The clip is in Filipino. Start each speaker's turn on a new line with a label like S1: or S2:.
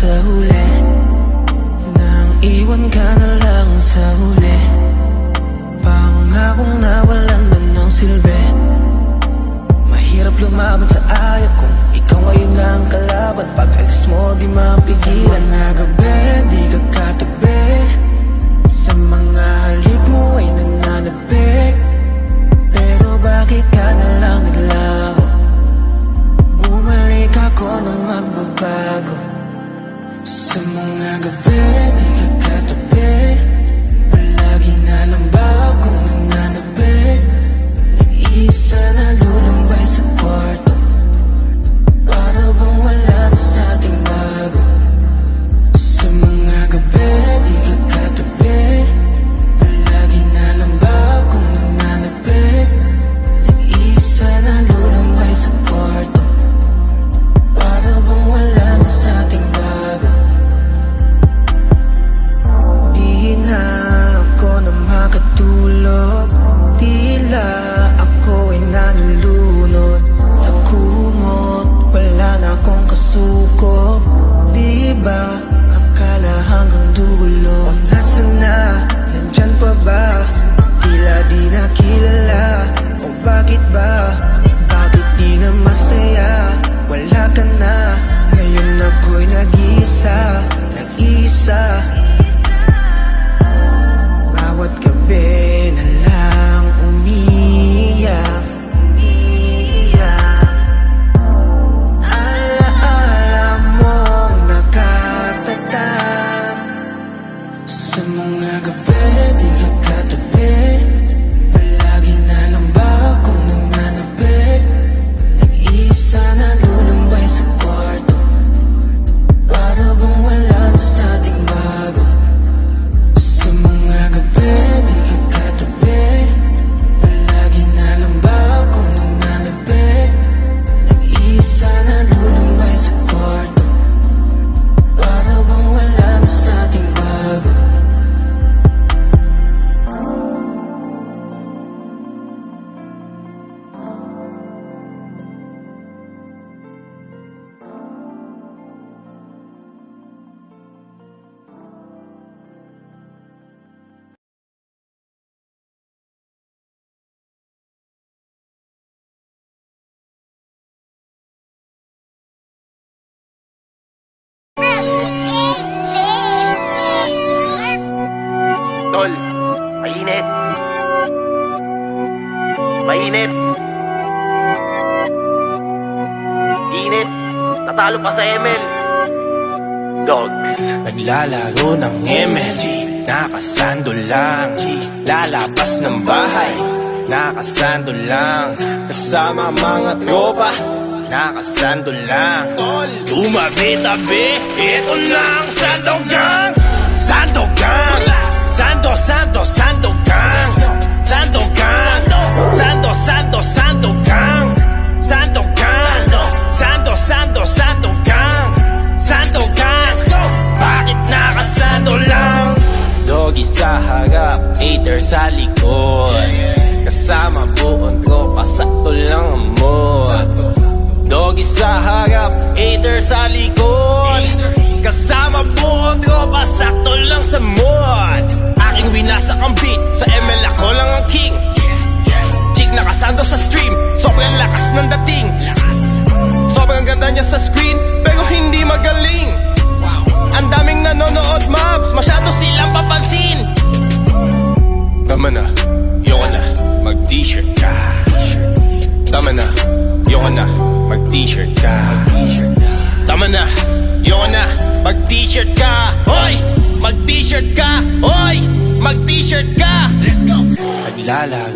S1: sa huli, nang iwan ka na lang sa huli. Pangakong nawalan na ng silbi. Mahirap lumaban sa ayaw kung ikaw ngayon na ang kalaban. Pag alis mo di mapigilan. Sa mga gabi di ka katabi, sa mga halik mo ay nananabik. Pero bakit ka na lang naglaho? Bumalik ako nang magbabago. Sa mga gabi di ka katabi, palagi na lang ba akong nananabik? Nag-iisa na lulumbay sa kwarto, para bang wala na sa ating bago. Sa mga gabi di ka katabi, palagi na lang ba akong nananabik? Nag-iisa na lulumbay sa kwarto, para bang wala na sa ating bago. Di na ako na makatulog, tila ako ay nanulunod sa kumot. Wala na akong kasuko, di ba akala hanggang dulo? O nasaan na, nandyan pa ba? Tila di na kilala, o bakit ba? Bakit di na masaya? Wala ka na, ngayon ako'y nag-iisa, nag-iisa. Bawat gabi na lang umiiyak, alaala mong nakatatag. Sa mga gabi di ka katabi, palagi na lang ba akong nananabik? Nag-iisa na lulumbay sa kwarto, para bang wala na sa ating bago. Sa mga gabi di ka katabi, palagi na lang ba akong nananabik? Nag-iisa na lulumbay sa kwarto, para bang wala na sa ating bago.
S2: Tol, mainit. Mainit. Init. Natalo pa sa ML. Dogs.
S3: Naglalaro ng ML, nakasando lang. Lalabas ng bahay, nakasando lang. Kasama mga tropa, nakasando lang. Tumabi-tabi, ito na ang Sandogang. Sandogang, Sandogang, Sandogang, Sandogang, Sandogang, Sandogang, Sandogang. Bakit nakasando lang? Doggy sa harap, hater sa likod. Kasama buong tropa, sakto lang ang mood. Doggy sa harap, hater sa likod. Kasama buong tropa, sakto lang sa mood. Aking winasak ang beat, sa ML ako lang ang king. Chick nakasando sa stream, sobrang lakas ng dating. Sobrang ganda niya sa screen, pero hindi magaling. Ang daming nanonood mobs, masyado silang papansin. Tama na, yoko na, mag-t-shirt ka. Tama na, yoko na, mag-t-shirt ka. Tama na, yoko na, mag-t-shirt ka. Hoy, mag-t-shirt ka. Hoy, mag-t-shirt ka. Let's go. Naglalaro